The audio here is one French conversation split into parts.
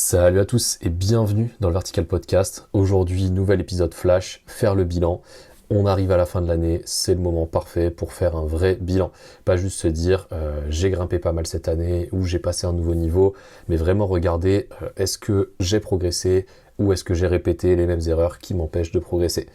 Salut à tous et bienvenue dans le Vertical Podcast. Aujourd'hui, nouvel épisode flash, faire le bilan. On arrive à la fin de l'année, c'est le moment parfait pour faire un vrai bilan. Pas juste se dire j'ai grimpé pas mal cette année ou j'ai passé un nouveau niveau, mais vraiment regarder est-ce que j'ai progressé ou est-ce que j'ai répété les mêmes erreurs qui m'empêchent de progresser.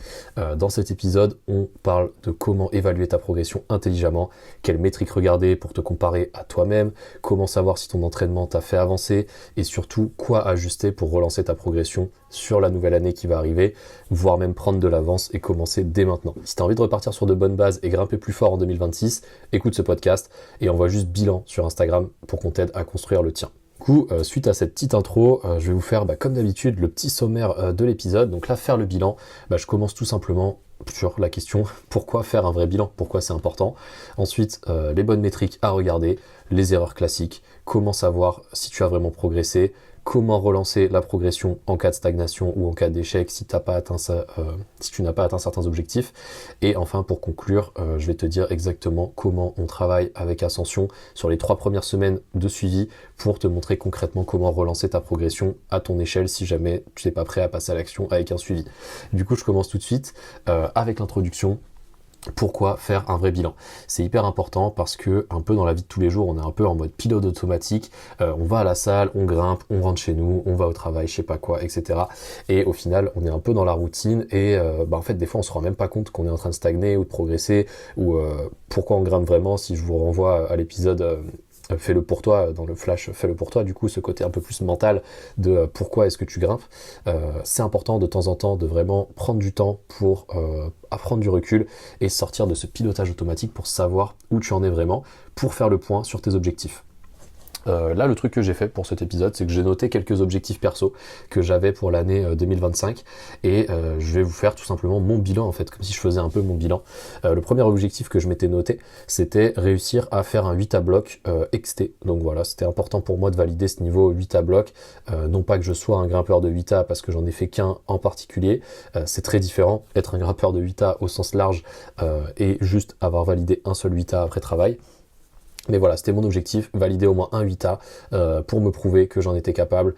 Dans cet épisode, on parle de comment évaluer ta progression intelligemment, quelles métriques regarder pour te comparer à toi-même, comment savoir si ton entraînement t'a fait avancer et surtout quoi ajuster pour relancer ta progression sur la nouvelle année qui va arriver, voire même prendre de l'avance et commencer dès maintenant. Si tu as envie de repartir sur de bonnes bases et grimper plus fort en 2026, écoute ce podcast et envoie juste bilan sur Instagram pour qu'on t'aide à construire le tien. Du coup, suite à cette petite intro, je vais vous faire, comme d'habitude, le petit sommaire de l'épisode. Donc là, faire le bilan, je commence tout simplement sur la question pourquoi faire un vrai bilan, pourquoi c'est important. Ensuite, les bonnes métriques à regarder, les erreurs classiques, comment savoir si tu as vraiment progressé, comment relancer la progression en cas de stagnation ou en cas d'échec si tu n'as pas atteint certains objectifs. Et enfin, pour conclure, je vais te dire exactement comment on travaille avec Ascension sur les 3 premières semaines de suivi pour te montrer concrètement comment relancer ta progression à ton échelle si jamais tu n'es pas prêt à passer à l'action avec un suivi. Du coup, je commence tout de suite avec l'introduction. Pourquoi faire un vrai bilan? C'est hyper important parce que un peu dans la vie de tous les jours, on est un peu en mode pilote automatique. On va à la salle, on grimpe, on rentre chez nous, on va au travail, je sais pas quoi, etc. Et au final, on est un peu dans la routine et en fait, des fois, on se rend même pas compte qu'on est en train de stagner ou de progresser ou pourquoi on grimpe vraiment. Si je vous renvoie à l'épisode fais-le pour toi, dans le flash fais-le pour toi, du coup ce côté un peu plus mental de pourquoi est-ce que tu grimpes, c'est important de temps en temps de vraiment prendre du temps pour prendre du recul et sortir de ce pilotage automatique pour savoir où tu en es vraiment, pour faire le point sur tes objectifs. Là, le truc que j'ai fait pour cet épisode, c'est que j'ai noté quelques objectifs perso que j'avais pour l'année 2025 et je vais vous faire tout simplement mon bilan en fait, comme si je faisais un peu mon bilan. Le premier objectif que je m'étais noté, c'était réussir à faire un 8 à bloc XT. Donc voilà, c'était important pour moi de valider ce niveau 8 à bloc. Non pas que je sois un grimpeur de 8A parce que j'en ai fait qu'un en particulier. C'est très différent, être un grimpeur de 8A au sens large et juste avoir validé un seul 8A après travail. Mais voilà, c'était mon objectif, valider au moins un 8A pour me prouver que j'en étais capable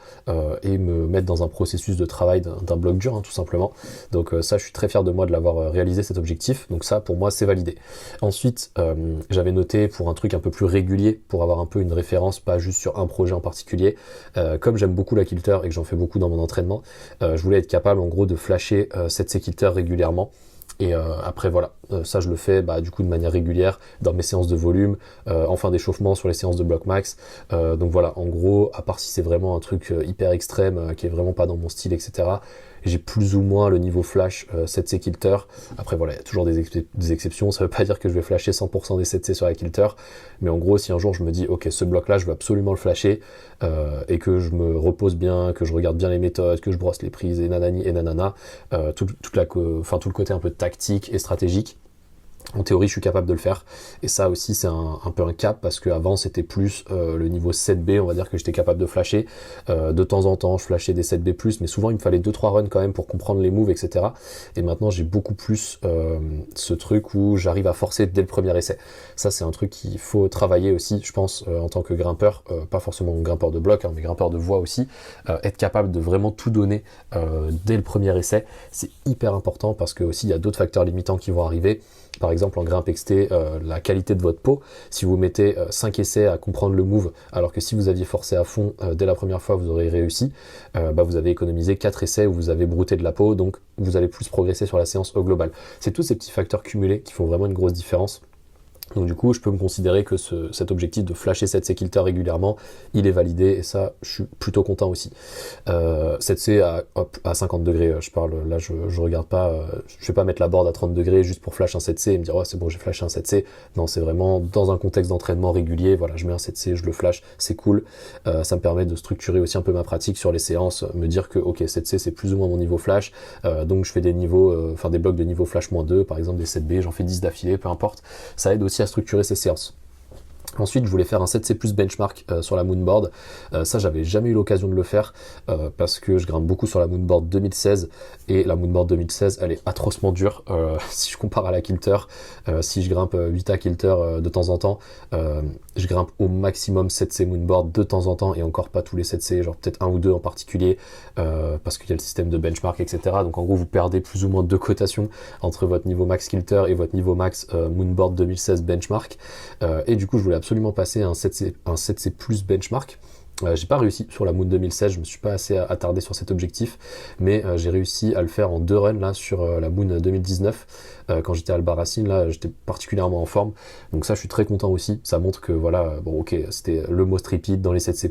et me mettre dans un processus de travail d'un bloc dur, tout simplement. Donc ça, je suis très fier de moi de l'avoir réalisé cet objectif. Donc ça, pour moi, c'est validé. Ensuite, j'avais noté pour un truc un peu plus régulier, pour avoir un peu une référence, pas juste sur un projet en particulier. Comme j'aime beaucoup la kilter et que j'en fais beaucoup dans mon entraînement, je voulais être capable en gros de flasher cette kilter régulièrement. Et après voilà, ça je le fais du coup de manière régulière dans mes séances de volume, en fin d'échauffement sur les séances de bloc max. Donc voilà, en gros, à part si c'est vraiment un truc hyper extrême qui est vraiment pas dans mon style, etc. J'ai plus ou moins le niveau flash 7C kilter. Après voilà, il y a toujours des exceptions, ça veut pas dire que je vais flasher 100% des 7C sur la kilter, mais en gros si un jour je me dis ok ce bloc là je veux absolument le flasher et que je me repose bien, que je regarde bien les méthodes, que je brosse les prises et nanani et nanana, tout le côté un peu tactique et stratégique. En théorie, je suis capable de le faire. Et ça aussi, c'est un peu un cap parce qu'avant, c'était plus le niveau 7B, on va dire que j'étais capable de flasher. De temps en temps, je flashais des 7B+, mais souvent, il me fallait 2-3 runs quand même pour comprendre les moves, etc. Et maintenant, j'ai beaucoup plus ce truc où j'arrive à forcer dès le premier essai. Ça, c'est un truc qu'il faut travailler aussi, je pense, en tant que grimpeur. Pas forcément grimpeur de bloc, mais grimpeur de voie aussi. Être capable de vraiment tout donner dès le premier essai, c'est hyper important parce que aussi, il y a d'autres facteurs limitants qui vont arriver. Par exemple en grimpe XT, la qualité de votre peau, si vous mettez 5 essais à comprendre le move, alors que si vous aviez forcé à fond dès la première fois vous aurez réussi, vous avez économisé 4 essais où vous avez brouté de la peau, donc vous allez plus progresser sur la séance au global. C'est tous ces petits facteurs cumulés qui font vraiment une grosse différence. Donc du coup, je peux me considérer que cet objectif de flasher 7C kilter régulièrement, il est validé et ça, je suis plutôt content aussi. 7C à 50 degrés, je parle, là je regarde pas, je vais pas mettre la board à 30 degrés juste pour flash un 7C et me dire oh c'est bon j'ai flashé un 7C. Non, c'est vraiment dans un contexte d'entraînement régulier, voilà, je mets un 7C, je le flash, c'est cool. Ça me permet de structurer aussi un peu ma pratique sur les séances, me dire que ok 7C c'est plus ou moins mon niveau flash, donc je fais des niveaux, des blocs de niveau flash -2, par exemple des 7B, j'en fais 10 d'affilée, peu importe. Ça aide aussi à structurer ces séances. Ensuite, je voulais faire un 7C plus benchmark sur la Moonboard. Ça, j'avais jamais eu l'occasion de le faire parce que je grimpe beaucoup sur la Moonboard 2016 et la Moonboard 2016, elle est atrocement dure. Si je compare à la Kilter, si je grimpe 8A Kilter de temps en temps, je grimpe au maximum 7C Moonboard de temps en temps et encore pas tous les 7C, genre peut-être un ou deux en particulier parce qu'il y a le système de benchmark, etc. Donc en gros, vous perdez plus ou moins 2 cotations entre votre niveau max Kilter et votre niveau max Moonboard 2016 benchmark. Et du coup, je voulais absolument passer un 7C plus benchmark. J'ai pas réussi sur la Moon 2016, je me suis pas assez attardé sur cet objectif, mais j'ai réussi à le faire en 2 runs là sur la Moon 2019 quand j'étais à Albarracín, là j'étais particulièrement en forme, donc ça je suis très content aussi. Ça montre que voilà, bon ok, c'était le most repeat dans les 7C+,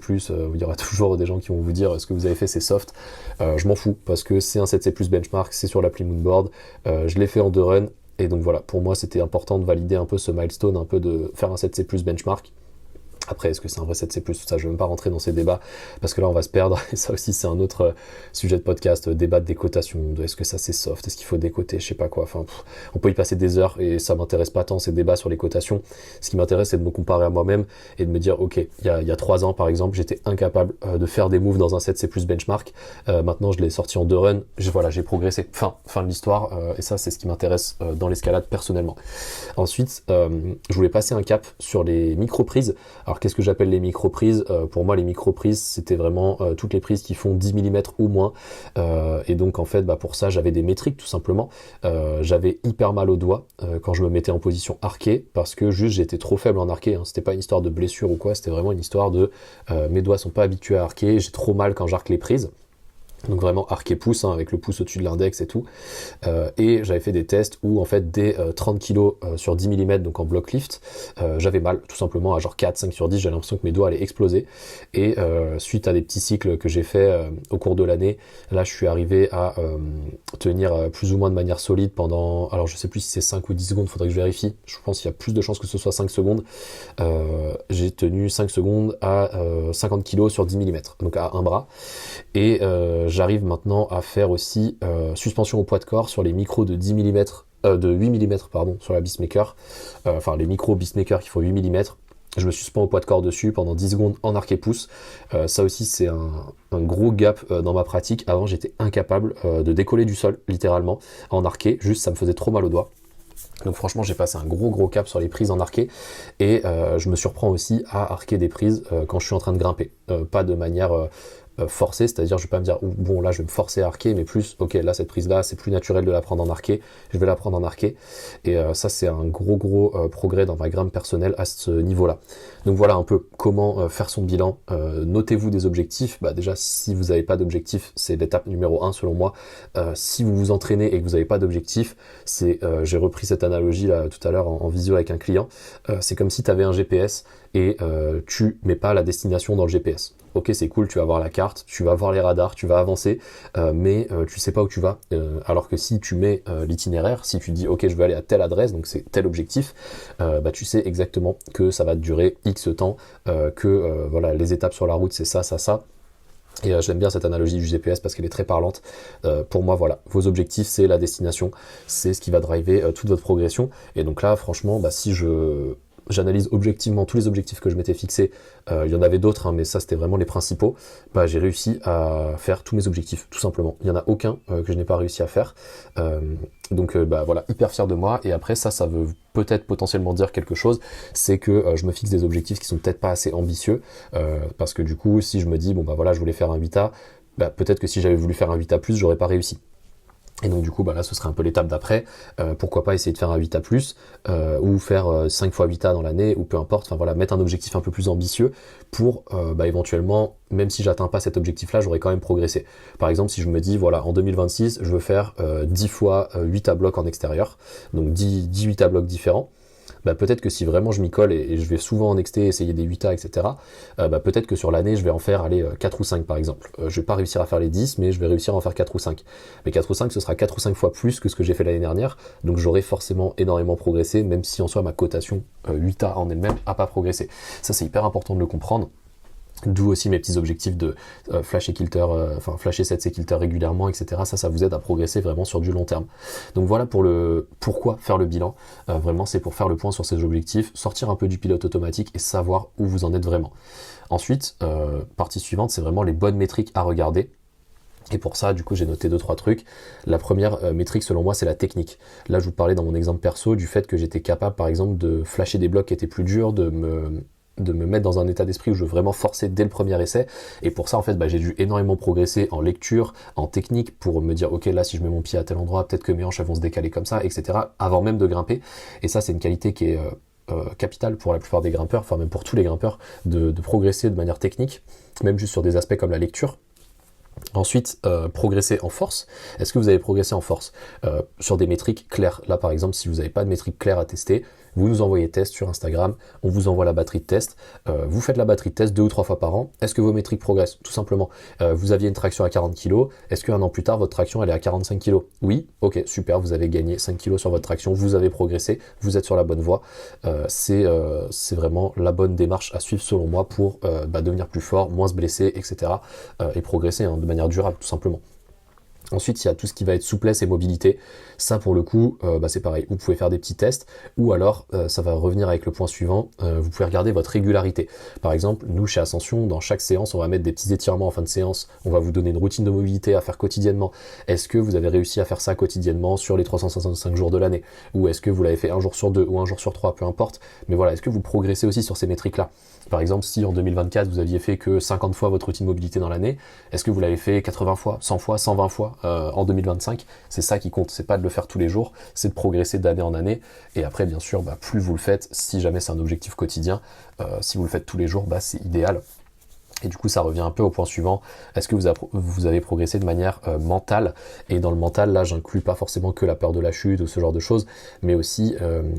il y aura toujours des gens qui vont vous dire ce que vous avez fait c'est soft. Je m'en fous parce que c'est un 7C+ benchmark, c'est sur l'appli Moonboard, je l'ai fait en 2 runs. Et donc voilà, pour moi c'était important de valider un peu ce milestone, un peu de faire un 7C+ benchmark. Après, est-ce que c'est un vrai 7C+, ça, je ne vais même pas rentrer dans ces débats, parce que là, on va se perdre, et ça aussi, c'est un autre sujet de podcast, débat des cotations, de est-ce que ça c'est soft, est-ce qu'il faut décoter, je sais pas quoi, enfin, on peut y passer des heures, et ça m'intéresse pas tant, ces débats sur les cotations. Ce qui m'intéresse, c'est de me comparer à moi-même, et de me dire, ok, il y a 3 ans, par exemple, j'étais incapable de faire des moves dans un 7C+ benchmark, maintenant, je l'ai sorti en 2 runs, voilà, j'ai progressé, fin de l'histoire, et ça, c'est ce qui m'intéresse dans l'escalade, personnellement. Ensuite, je voulais passer un cap sur les micro-prises. Alors qu'est-ce que j'appelle les micro-prises ? Pour moi, les micro-prises, c'était vraiment toutes les prises qui font 10 mm ou moins. Et donc en fait, pour ça, j'avais des métriques tout simplement. J'avais hyper mal aux doigts quand je me mettais en position arquée, parce que juste j'étais trop faible en arqué. C'était pas une histoire de blessure ou quoi, c'était vraiment une histoire de mes doigts sont pas habitués à arquer, j'ai trop mal quand j'arque les prises. Donc vraiment arc et pouce, avec le pouce au-dessus de l'index et tout. Et j'avais fait des tests où en fait dès 30 kg sur 10 mm, donc en block lift, j'avais mal tout simplement à genre 4, 5 sur 10, j'avais l'impression que mes doigts allaient exploser. Et suite à des petits cycles que j'ai fait au cours de l'année, là je suis arrivé à tenir plus ou moins de manière solide pendant, alors je sais plus si c'est 5 ou 10 secondes, faudrait que je vérifie, je pense qu'il y a plus de chances que ce soit 5 secondes. J'ai tenu 5 secondes à 50 kg sur 10 mm, donc à un bras. Et j'arrive maintenant à faire aussi suspension au poids de corps sur les micros de 10 mm, de 8 mm pardon, sur la Beastmaker, enfin les micros Beastmaker qui font 8 mm. Je me suspends au poids de corps dessus pendant 10 secondes en arc et pouce. Ça aussi c'est un gros gap dans ma pratique. Avant j'étais incapable de décoller du sol littéralement en arqué, juste ça me faisait trop mal aux doigts. Donc franchement j'ai passé un gros cap sur les prises en arqué et je me surprends aussi à arquer des prises quand je suis en train de grimper, pas de manière forcée, c'est-à-dire je vais pas me dire bon là je vais me forcer à arquer, mais plus ok là cette prise là c'est plus naturel de la prendre en arqué, je vais la prendre en arqué. Et ça c'est un gros progrès dans ma grimpe personnelle à ce niveau là. Donc voilà un peu comment faire son bilan. Notez-vous des objectifs. Déjà si vous n'avez pas d'objectif, c'est l'étape numéro 1 selon moi. Si vous vous entraînez et que vous n'avez pas d'objectif, c'est j'ai repris cette analogie là tout à l'heure en visio avec un client, c'est comme si tu avais un GPS et tu mets pas la destination dans le GPS. Ok, c'est cool, tu vas voir la carte, tu vas voir les radars, tu vas avancer, mais tu sais pas où tu vas. Alors que si tu mets l'itinéraire, si tu dis ok, je veux aller à telle adresse, donc c'est tel objectif, tu sais exactement que ça va te durer X temps, que voilà, les étapes sur la route c'est ça. Et j'aime bien cette analogie du GPS parce qu'elle est très parlante. Pour moi, voilà, vos objectifs, c'est la destination, c'est ce qui va driver toute votre progression. Et donc là, franchement, si j'analyse objectivement tous les objectifs que je m'étais fixés, il y en avait d'autres, mais ça c'était vraiment les principaux, j'ai réussi à faire tous mes objectifs, tout simplement. Il n'y en a aucun que je n'ai pas réussi à faire. Donc voilà, hyper fier de moi. Et après ça veut peut-être potentiellement dire quelque chose, c'est que je me fixe des objectifs qui sont peut-être pas assez ambitieux, parce que du coup, si je me dis, voilà, je voulais faire un 8A, peut-être que si j'avais voulu faire un 8A+, j'aurais pas réussi. Et donc du coup là ce serait un peu l'étape d'après, pourquoi pas essayer de faire un 8A+, ou faire 5 fois 8A dans l'année, ou peu importe, mettre un objectif un peu plus ambitieux pour éventuellement, même si j'atteins pas cet objectif là, j'aurais quand même progressé. Par exemple si je me dis voilà en 2026 je veux faire 10 fois 8A blocs en extérieur, donc 10 8A blocs différents, peut-être que si vraiment je m'y colle et je vais souvent en exté essayer des 8A, etc., peut-être que sur l'année, je vais en faire 4 ou 5 par exemple. Je vais pas réussir à faire les 10, mais je vais réussir à en faire 4 ou 5. Mais 4 ou 5, ce sera 4 ou 5 fois plus que ce que j'ai fait l'année dernière, donc j'aurai forcément énormément progressé, même si en soi ma cotation 8A en elle-même a pas progressé. Ça c'est hyper important de le comprendre. D'où aussi mes petits objectifs de flasher flasher 7C kilter régulièrement, etc. Ça vous aide à progresser vraiment sur du long terme. Donc voilà pour le pourquoi faire le bilan. Vraiment, c'est pour faire le point sur ces objectifs, sortir un peu du pilote automatique et savoir où vous en êtes vraiment. Ensuite, partie suivante, c'est vraiment les bonnes métriques à regarder. Et pour ça, du coup, j'ai noté 2-3 trucs. La première métrique, selon moi, c'est la technique. Là, je vous parlais dans mon exemple perso du fait que j'étais capable, par exemple, de flasher des blocs qui étaient plus durs, de me mettre dans un état d'esprit où je veux vraiment forcer dès le premier essai. Et pour ça, en fait, j'ai dû énormément progresser en lecture, en technique, pour me dire, ok, là, si je mets mon pied à tel endroit, peut-être que mes hanches elles vont se décaler comme ça, etc., avant même de grimper. Et ça, c'est une qualité qui est capitale pour la plupart des grimpeurs, enfin même pour tous les grimpeurs, de progresser de manière technique, même juste sur des aspects comme la lecture. Ensuite, progresser en force. Est-ce que vous avez progressé en force sur des métriques claires? Là, par exemple, si vous n'avez pas de métriques claires à tester, vous nous envoyez test sur Instagram, on vous envoie la batterie de test, vous faites la batterie de test 2 ou 3 fois par an. Est-ce que vos métriques progressent? Tout simplement. Vous aviez une traction à 40 kg, est-ce qu'un an plus tard, votre traction elle est à 45 kg? Oui, ok, super, vous avez gagné 5 kg sur votre traction, vous avez progressé, vous êtes sur la bonne voie. C'est vraiment la bonne démarche à suivre selon moi pour devenir plus fort, moins se blesser, etc. Et progresser de manière durable, tout simplement. Ensuite, il y a tout ce qui va être souplesse et mobilité. Ça, pour le coup, c'est pareil. Vous pouvez faire des petits tests, ou alors, ça va revenir avec le point suivant, vous pouvez regarder votre régularité. Par exemple, nous, chez Ascension, dans chaque séance, on va mettre des petits étirements en fin de séance. On va vous donner une routine de mobilité à faire quotidiennement. Est-ce que vous avez réussi à faire ça quotidiennement sur les 365 jours de l'année? Ou est-ce que vous l'avez fait un jour sur 2 ou un jour sur 3, peu importe. Mais voilà, est-ce que vous progressez aussi sur ces métriques-là? Par exemple, si en 2024, vous aviez fait que 50 fois votre routine de mobilité dans l'année, est-ce que vous l'avez fait 80 fois, 100 fois, 120 fois en 2025? C'est ça qui compte, c'est pas de le faire tous les jours, c'est de progresser d'année en année. Et après, bien sûr, plus vous le faites, si jamais c'est un objectif quotidien, si vous le faites tous les jours, c'est idéal. Et du coup, ça revient un peu au point suivant. Est-ce que vous avez progressé de manière mentale? Et dans le mental, là, j'inclus pas forcément que la peur de la chute ou ce genre de choses, mais aussi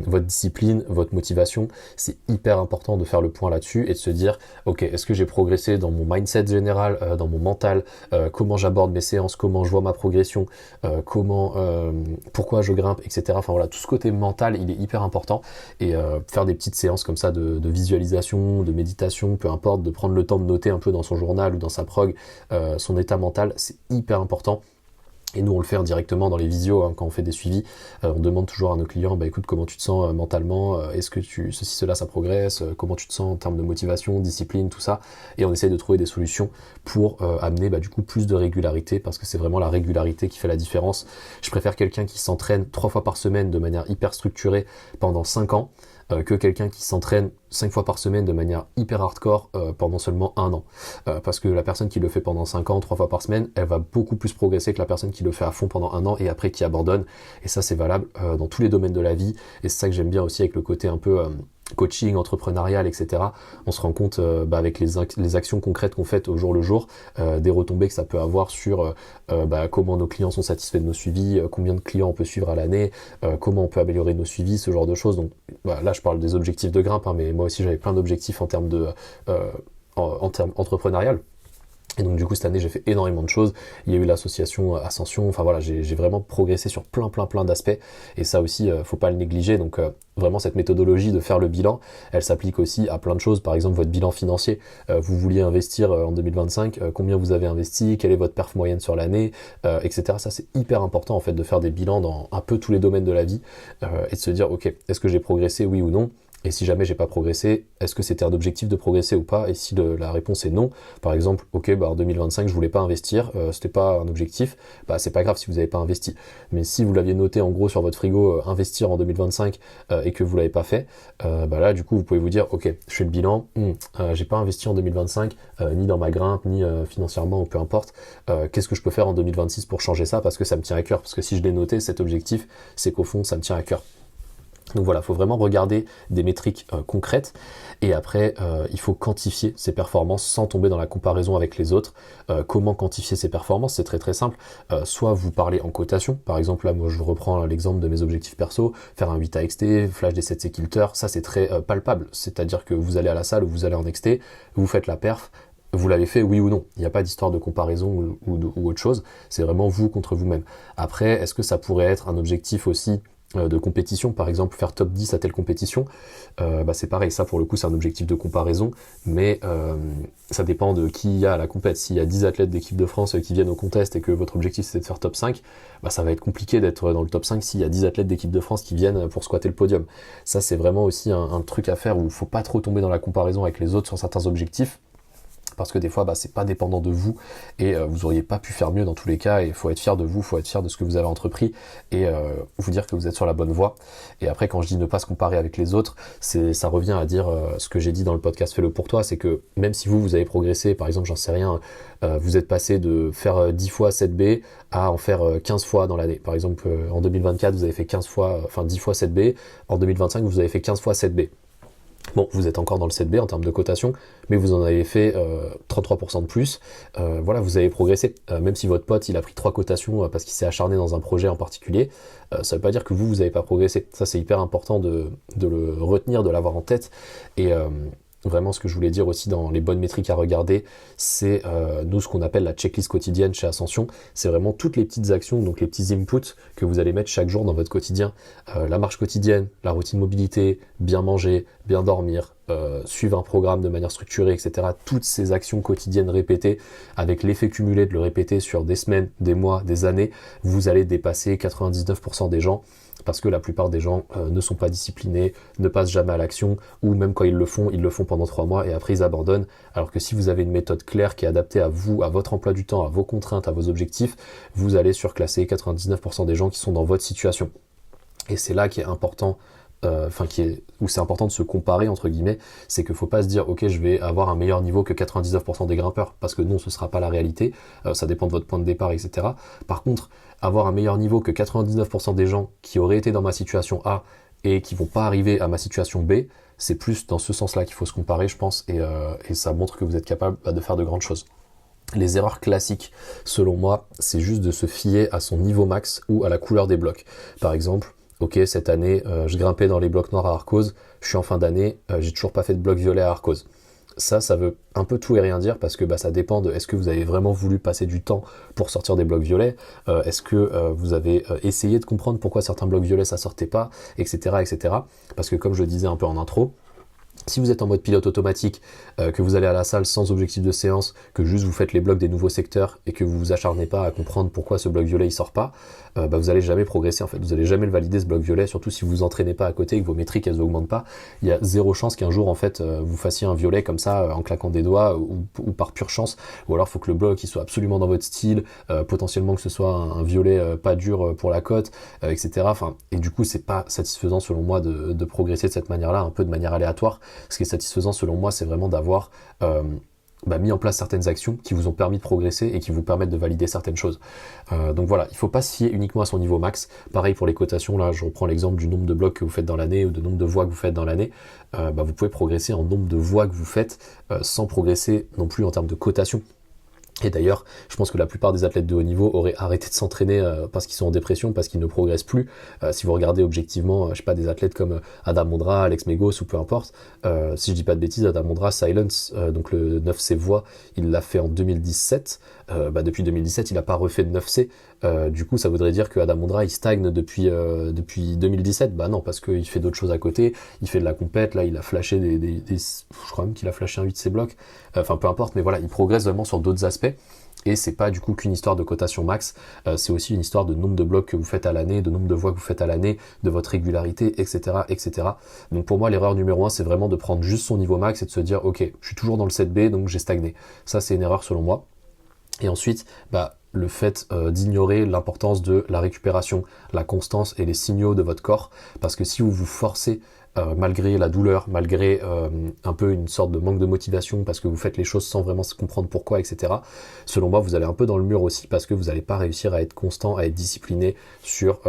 votre discipline, votre motivation. C'est hyper important de faire le point là-dessus et de se dire, ok, est-ce que j'ai progressé dans mon mindset général, dans mon mental, comment j'aborde mes séances, comment je vois ma progression, pourquoi je grimpe, etc. Enfin voilà, tout ce côté mental, il est hyper important. Et faire des petites séances comme ça de visualisation, de méditation, peu importe, de prendre le temps de noter un peu dans son journal ou dans sa prog son état mental, c'est hyper important. Et nous, on le fait directement dans les visios, quand on fait des suivis. On demande toujours à nos clients, écoute, comment tu te sens mentalement? Est-ce que cela, ça progresse? Comment tu te sens en termes de motivation, discipline, tout ça? Et on essaye de trouver des solutions pour amener du coup plus de régularité, parce que c'est vraiment la régularité qui fait la différence. Je préfère quelqu'un qui s'entraîne 3 fois par semaine de manière hyper structurée pendant 5 ans, que quelqu'un qui s'entraîne 5 fois par semaine de manière hyper hardcore pendant seulement 1 an. Parce que la personne qui le fait pendant 5 ans, 3 fois par semaine, elle va beaucoup plus progresser que la personne qui le fait à fond pendant 1 an et après qui abandonne. Et ça, c'est valable dans tous les domaines de la vie. Et c'est ça que j'aime bien aussi avec le côté un peu coaching, entrepreneurial, etc. On se rend compte avec les actions concrètes qu'on fait au jour le jour, des retombées que ça peut avoir sur comment nos clients sont satisfaits de nos suivis, combien de clients on peut suivre à l'année, comment on peut améliorer nos suivis, ce genre de choses. Donc là, je parle des objectifs de grimpe, mais moi aussi j'avais plein d'objectifs en termes en termes entrepreneurial. Et donc du coup cette année j'ai fait énormément de choses, il y a eu l'association Ascension, enfin voilà, j'ai vraiment progressé sur plein d'aspects, et ça aussi faut pas le négliger. Donc vraiment cette méthodologie de faire le bilan, elle s'applique aussi à plein de choses. Par exemple votre bilan financier, vous vouliez investir en 2025, combien vous avez investi, quelle est votre perf moyenne sur l'année, etc. Ça c'est hyper important en fait de faire des bilans dans un peu tous les domaines de la vie, et de se dire ok, est-ce que j'ai progressé, oui ou non? Et si jamais j'ai pas progressé, est-ce que c'était un objectif de progresser ou pas? Et si la réponse est non, par exemple, ok, en 2025 je voulais pas investir, c'était pas un objectif, c'est pas grave si vous avez pas investi. Mais si vous l'aviez noté en gros sur votre frigo, investir en 2025 et que vous l'avez pas fait, là du coup vous pouvez vous dire, ok, je fais le bilan, j'ai pas investi en 2025, ni dans ma grimpe, ni financièrement ou peu importe. Qu'est-ce que je peux faire en 2026 pour changer ça? Parce que ça me tient à cœur. Parce que si je l'ai noté, cet objectif, c'est qu'au fond ça me tient à cœur. Donc voilà, il faut vraiment regarder des métriques concrètes, et après il faut quantifier ses performances sans tomber dans la comparaison avec les autres. Comment quantifier ses performances? C'est très très simple. Soit vous parlez en cotation, par exemple là moi je reprends l'exemple de mes objectifs perso, faire un 8 XT, flash des 7C kilter, ça c'est très palpable, c'est-à-dire que vous allez à la salle ou vous allez en XT, vous faites la perf, vous l'avez fait oui ou non, il n'y a pas d'histoire de comparaison ou autre chose, c'est vraiment vous contre vous-même. Après, est-ce que ça pourrait être un objectif aussi de compétition, par exemple faire top 10 à telle compétition, c'est pareil, ça pour le coup c'est un objectif de comparaison, mais ça dépend de qui il y a à la compète. S'il y a 10 athlètes d'équipe de France qui viennent au contest et que votre objectif c'est de faire top 5, ça va être compliqué d'être dans le top 5 s'il y a 10 athlètes d'équipe de France qui viennent pour squatter le podium. Ça c'est vraiment aussi un truc à faire où il faut pas trop tomber dans la comparaison avec les autres sur certains objectifs, parce que des fois c'est pas dépendant de vous et vous auriez pas pu faire mieux dans tous les cas, et il faut être fier de vous, il faut être fier de ce que vous avez entrepris et vous dire que vous êtes sur la bonne voie. Et après, quand je dis ne pas se comparer avec les autres, ça revient à dire ce que j'ai dit dans le podcast Fais-le pour toi, c'est que même si vous avez progressé, par exemple j'en sais rien, vous êtes passé de faire 10 fois 7B à en faire 15 fois dans l'année. Par exemple en 2024 vous avez fait 10 fois 7B, en 2025 vous avez fait 15 fois 7B. Bon, vous êtes encore dans le 7B en termes de cotation, mais vous en avez fait 33% de plus. Voilà, vous avez progressé. Même si votre pote il a pris 3 cotations parce qu'il s'est acharné dans un projet en particulier, ça veut pas dire que vous n'avez pas progressé. Ça c'est hyper important de le retenir, de l'avoir en tête. Et vraiment, ce que je voulais dire aussi dans les bonnes métriques à regarder, c'est nous ce qu'on appelle la checklist quotidienne chez Ascension. C'est vraiment toutes les petites actions, donc les petits inputs que vous allez mettre chaque jour dans votre quotidien. La marche quotidienne, la routine mobilité, bien manger, bien dormir, suivre un programme de manière structurée, etc. Toutes ces actions quotidiennes répétées, avec l'effet cumulé de le répéter sur des semaines, des mois, des années, vous allez dépasser 99% des gens. Parce que la plupart des gens ne sont pas disciplinés, ne passent jamais à l'action, ou même quand ils le font pendant 3 mois et après ils abandonnent. Alors que si vous avez une méthode claire qui est adaptée à vous, à votre emploi du temps, à vos contraintes, à vos objectifs, vous allez surclasser 99% des gens qui sont dans votre situation. Et c'est là qui est important, où c'est important de se comparer entre guillemets, c'est qu'il faut pas se dire ok je vais avoir un meilleur niveau que 99% des grimpeurs, parce que non, ce sera pas la réalité, ça dépend de votre point de départ, etc. Par contre, avoir un meilleur niveau que 99% des gens qui auraient été dans ma situation A et qui vont pas arriver à ma situation B, c'est plus dans ce sens-là qu'il faut se comparer, je pense, et ça montre que vous êtes capable de faire de grandes choses. Les erreurs classiques, selon moi, c'est juste de se fier à son niveau max ou à la couleur des blocs. Par exemple, ok, cette année, je grimpais dans les blocs noirs à Arcos, je suis en fin d'année, j'ai toujours pas fait de bloc violet à Arcos. Ça veut un peu tout et rien dire, parce que ça dépend de est-ce que vous avez vraiment voulu passer du temps pour sortir des blocs violets, est-ce que vous avez essayé de comprendre pourquoi certains blocs violets ça sortait pas, etc., etc. Parce que comme je le disais un peu en intro, si vous êtes en mode pilote automatique, que vous allez à la salle sans objectif de séance, que juste vous faites les blocs des nouveaux secteurs et que vous vous acharnez pas à comprendre pourquoi ce bloc violet il sort pas, vous allez jamais progresser en fait. Vous allez jamais le valider ce bloc violet, surtout si vous vous entraînez pas à côté et que vos métriques elles augmentent pas. Il y a zéro chance qu'un jour en fait vous fassiez un violet comme ça en claquant des doigts ou par pure chance. Ou alors faut que le bloc il soit absolument dans votre style, potentiellement que ce soit un violet pas dur pour la côte, etc. Et du coup c'est pas satisfaisant selon moi de progresser de cette manière-là, un peu de manière aléatoire. Ce qui est satisfaisant selon moi, c'est vraiment d'avoir mis en place certaines actions qui vous ont permis de progresser et qui vous permettent de valider certaines choses. Donc voilà, il ne faut pas se fier uniquement à son niveau max. Pareil pour les cotations, là je reprends l'exemple du nombre de blocs que vous faites dans l'année ou de nombre de voies que vous faites dans l'année. Vous pouvez progresser en nombre de voies que vous faites sans progresser non plus en termes de cotation. Et d'ailleurs, je pense que la plupart des athlètes de haut niveau auraient arrêté de s'entraîner parce qu'ils sont en dépression, parce qu'ils ne progressent plus. Si vous regardez objectivement, je sais pas, des athlètes comme Adam Mondra, Alex Megos ou peu importe, si je dis pas de bêtises, Adam Mondra, Silence, donc le 9C voix, il l'a fait en 2017. Depuis 2017, il n'a pas refait de 9C. Du coup, ça voudrait dire que Adam Mondra, il stagne depuis 2017. Non, parce qu'il fait d'autres choses à côté. Il fait de la compète. Là, il a flashé je crois même qu'il a flashé un 8C bloc. Peu importe, mais voilà, il progresse vraiment sur d'autres aspects. Et c'est pas du coup qu'une histoire de cotation max, c'est aussi une histoire de nombre de blocs que vous faites à l'année, de nombre de voies que vous faites à l'année, de votre régularité, etc., etc. Donc pour moi, l'erreur numéro 1, c'est vraiment de prendre juste son niveau max et de se dire, ok, je suis toujours dans le 7B, donc j'ai stagné. Ça, c'est une erreur selon moi. Et ensuite, le fait d'ignorer l'importance de la récupération, la constance et les signaux de votre corps, parce que si vous vous forcez malgré la douleur, malgré un peu une sorte de manque de motivation parce que vous faites les choses sans vraiment comprendre pourquoi, etc. Selon moi, vous allez un peu dans le mur aussi parce que vous n'allez pas réussir à être constant, à être discipliné sur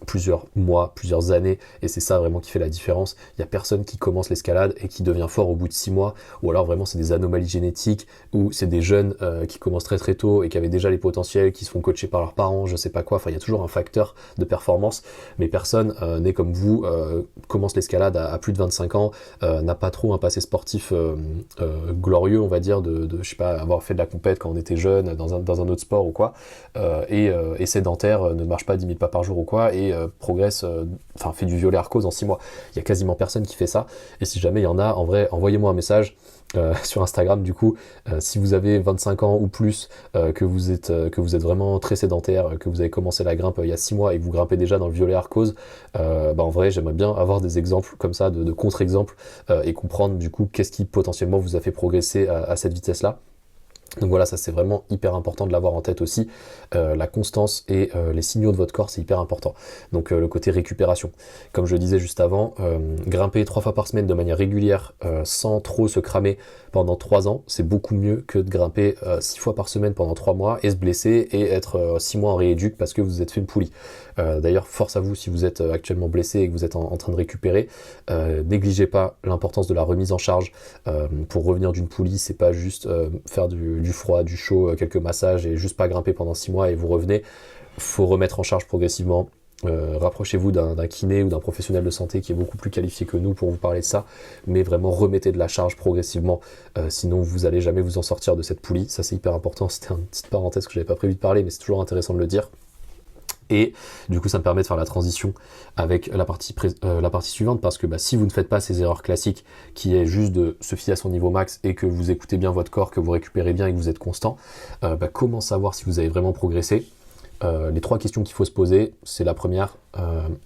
plusieurs mois, plusieurs années, et c'est ça vraiment qui fait la différence. Il n'y a personne qui commence l'escalade et qui devient fort au bout de 6 mois, ou alors vraiment c'est des anomalies génétiques, ou c'est des jeunes qui commencent très très tôt et qui avaient déjà les potentiels, qui se font coacher par leurs parents, je sais pas quoi, il y a toujours un facteur de performance, mais personne n'est comme vous, commence l'escalade escalade à plus de 25 ans, n'a pas trop un passé sportif glorieux, on va dire, de je sais pas, avoir fait de la compète quand on était jeune, dans un autre sport ou quoi, et sédentaire, ne marche pas 10 000 pas par jour ou quoi, et progresse, fait du violet Arcos en 6 mois. Il y a quasiment personne qui fait ça, et si jamais il y en a, en vrai, envoyez-moi un message sur Instagram du coup, si vous avez 25 ans ou plus, que vous êtes vraiment très sédentaire, que vous avez commencé la grimpe il y a 6 mois et que vous grimpez déjà dans le violet Arcos, en vrai j'aimerais bien avoir des exemples comme ça, de contre-exemples, et comprendre du coup qu'est-ce qui potentiellement vous a fait progresser à cette vitesse-là. Donc voilà, ça c'est vraiment hyper important de l'avoir en tête aussi. La constance et les signaux de votre corps, c'est hyper important. Donc le côté récupération. Comme je le disais juste avant, grimper 3 fois par semaine de manière régulière, sans trop se cramer pendant 3 ans, c'est beaucoup mieux que de grimper 6 fois par semaine pendant 3 mois et se blesser et être 6 mois en rééduc parce que vous vous êtes fait une poulie. D'ailleurs, force à vous si vous êtes actuellement blessé et que vous êtes en train de récupérer. Négligez pas l'importance de la remise en charge. Pour revenir d'une poulie, c'est pas juste faire du froid, du chaud, quelques massages et juste pas grimper pendant 6 mois et vous revenez. Faut remettre en charge progressivement. Rapprochez-vous d'un kiné ou d'un professionnel de santé qui est beaucoup plus qualifié que nous pour vous parler de ça, mais vraiment remettez de la charge progressivement, sinon vous allez jamais vous en sortir de cette poulie. Ça c'est hyper important, c'était une petite parenthèse que j'avais pas prévu de parler, mais c'est toujours intéressant de le dire. Et du coup ça me permet de faire la transition avec la partie suivante, parce que si vous ne faites pas ces erreurs classiques qui est juste de se fier à son niveau max et que vous écoutez bien votre corps, que vous récupérez bien et que vous êtes constant, comment savoir si vous avez vraiment progressé? Les 3 questions qu'il faut se poser, c'est la première,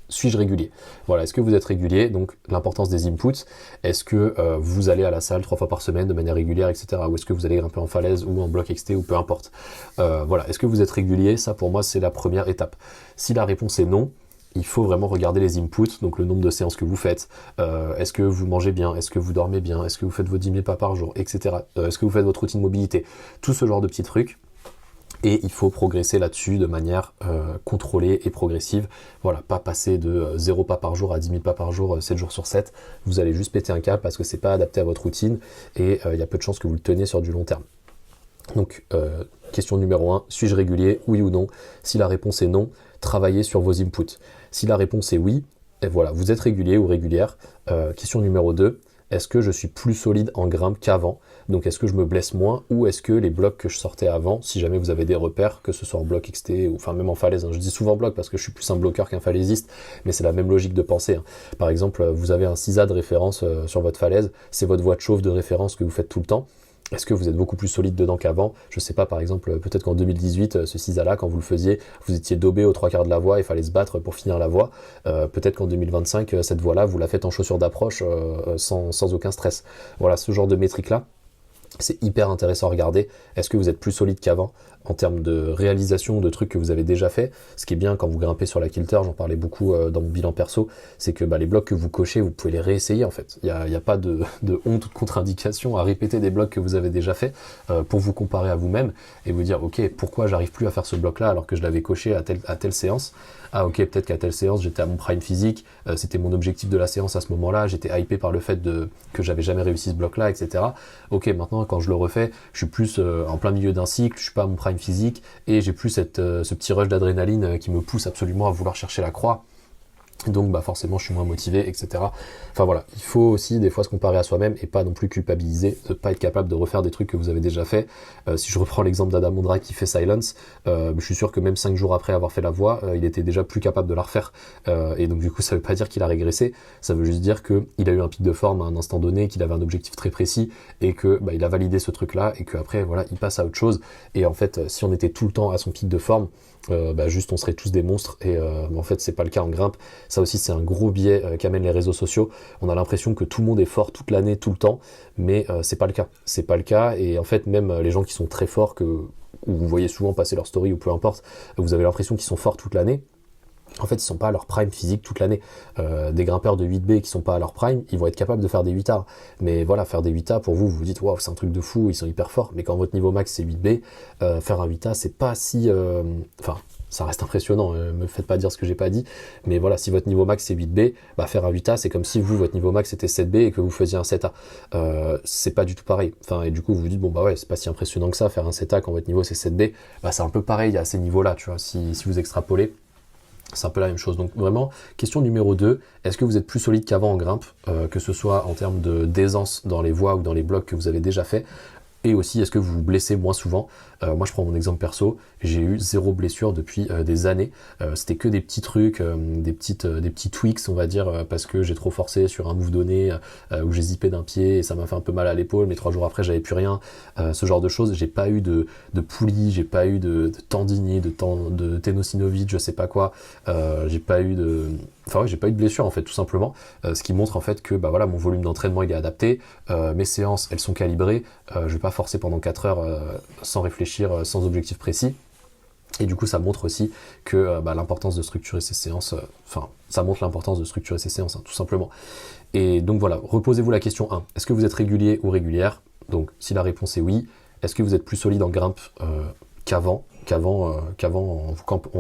suis-je régulier? Voilà, est-ce que vous êtes régulier? Donc l'importance des inputs, est-ce que vous allez à la salle 3 fois par semaine de manière régulière, etc. Ou est-ce que vous allez grimper en falaise ou en bloc XT ou peu importe. Voilà, est-ce que vous êtes régulier? Ça pour moi c'est la première étape. Si la réponse est non, il faut vraiment regarder les inputs, donc le nombre de séances que vous faites, est-ce que vous mangez bien, est-ce que vous dormez bien, est-ce que vous faites vos 10 000 pas par jour, etc. Est-ce que vous faites votre routine mobilité, tout ce genre de petits trucs. Et il faut progresser là-dessus de manière contrôlée et progressive. Voilà, pas passer de 0 pas par jour à 10 000 pas par jour, 7 jours sur 7. Vous allez juste péter un câble parce que c'est pas adapté à votre routine et il y a peu de chances que vous le teniez sur du long terme. Donc, question numéro 1, suis-je régulier, oui ou non? Si la réponse est non, travaillez sur vos inputs. Si la réponse est oui, et voilà, vous êtes régulier ou régulière. Question numéro 2, est-ce que je suis plus solide en grimpe qu'avant? Donc est-ce que je me blesse moins, ou est-ce que les blocs que je sortais avant, si jamais vous avez des repères, que ce soit en bloc XT ou même en falaise, je dis souvent bloc parce que je suis plus un bloqueur qu'un falaisiste, mais c'est la même logique de pensée. Par exemple, vous avez un CISA de référence sur votre falaise, c'est votre voie de chauffe de référence que vous faites tout le temps. Est-ce que vous êtes beaucoup plus solide dedans qu'avant? Je sais pas, par exemple, peut-être qu'en 2018, ce CISA-là, quand vous le faisiez, vous étiez daubé aux 3/4 de la voie, il fallait se battre pour finir la voie. Peut-être qu'en 2025, cette voie-là, vous la faites en chaussures d'approche sans aucun stress. Voilà, ce genre de métrique-là, c'est hyper intéressant à regarder. Est-ce que vous êtes plus solide qu'avant en termes de réalisation de trucs que vous avez déjà fait? Ce qui est bien quand vous grimpez sur la Kilter, j'en parlais beaucoup dans mon bilan perso, c'est que les blocs que vous cochez, vous pouvez les réessayer en fait. Il n'y a pas de honte ou de contre-indication à répéter des blocs que vous avez déjà fait pour vous comparer à vous-même et vous dire ok, pourquoi j'arrive plus à faire ce bloc-là alors que je l'avais coché à telle séance? Ah ok, peut-être qu'à telle séance j'étais à mon prime physique, c'était mon objectif de la séance à ce moment-là, j'étais hypé par le fait que j'avais jamais réussi ce bloc-là, etc. Ok, maintenant quand je le refais, je suis plus en plein milieu d'un cycle, je suis pas à mon prime physique et j'ai plus ce petit rush d'adrénaline qui me pousse absolument à vouloir chercher la croix. Donc forcément je suis moins motivé, etc. Enfin voilà, il faut aussi des fois se comparer à soi-même et pas non plus culpabiliser, de pas être capable de refaire des trucs que vous avez déjà fait. Si je reprends l'exemple d'Adam Ondra qui fait Silence, je suis sûr que même 5 jours après avoir fait la voie, il était déjà plus capable de la refaire. Et donc du coup ça veut pas dire qu'il a régressé, ça veut juste dire qu'il a eu un pic de forme à un instant donné, qu'il avait un objectif très précis et que il a validé ce truc là et qu'après voilà il passe à autre chose. Et en fait si on était tout le temps à son pic de forme, juste on serait tous des monstres et en fait c'est pas le cas en grimpe. Ça aussi c'est un gros biais qu'amènent les réseaux sociaux. On a l'impression que tout le monde est fort toute l'année, tout le temps, mais c'est pas le cas. C'est pas le cas et en fait même les gens qui sont très forts, où vous voyez souvent passer leur story ou peu importe, vous avez l'impression qu'ils sont forts toute l'année. En fait, ils sont pas à leur prime physique toute l'année. Des grimpeurs de 8B qui sont pas à leur prime, ils vont être capables de faire des 8A. Mais voilà, faire des 8A, pour vous, vous vous dites, waouh, c'est un truc de fou, ils sont hyper forts. Mais quand votre niveau max c'est 8B, faire un 8A, c'est pas si... ça reste impressionnant, me faites pas dire ce que j'ai pas dit. Mais voilà, si votre niveau max c'est 8B, faire un 8A, c'est comme si votre niveau max était 7B et que vous faisiez un 7A. C'est pas du tout pareil. Et du coup, vous vous dites, c'est pas si impressionnant que ça, faire un 7A quand votre niveau c'est 7B. C'est un peu pareil à ces niveaux-là, tu vois, si vous extrapolez. C'est un peu la même chose. Donc vraiment, question numéro 2, est-ce que vous êtes plus solide qu'avant en grimpe, que ce soit en termes d'aisance dans les voies ou dans les blocs que vous avez déjà fait? Et aussi, est-ce que vous vous blessez moins souvent? Moi, je prends mon exemple perso, j'ai eu 0 blessure depuis des années. C'était que des petits trucs, des petits tweaks, on va dire, parce que j'ai trop forcé sur un move donné, où j'ai zippé d'un pied et ça m'a fait un peu mal à l'épaule, mais 3 jours après, j'avais plus rien. Ce genre de choses, j'ai pas eu de poulie, j'ai pas eu de tendinier, de ténosynovite, je sais pas quoi. J'ai pas eu de... Enfin ouais, j'ai pas eu de blessure en fait, tout simplement. Ce qui montre en fait que bah voilà, mon volume d'entraînement il est adapté, mes séances elles sont calibrées, je vais pas forcer pendant 4 heures sans réfléchir, sans objectif précis. Et du coup ça montre aussi que l'importance de structurer ses séances, ça montre l'importance de structurer ses séances, hein, tout simplement. Et donc voilà, reposez-vous la question 1. Est-ce que vous êtes régulier ou régulière? Donc si la réponse est oui, est-ce que vous êtes plus solide en grimpe qu'avant en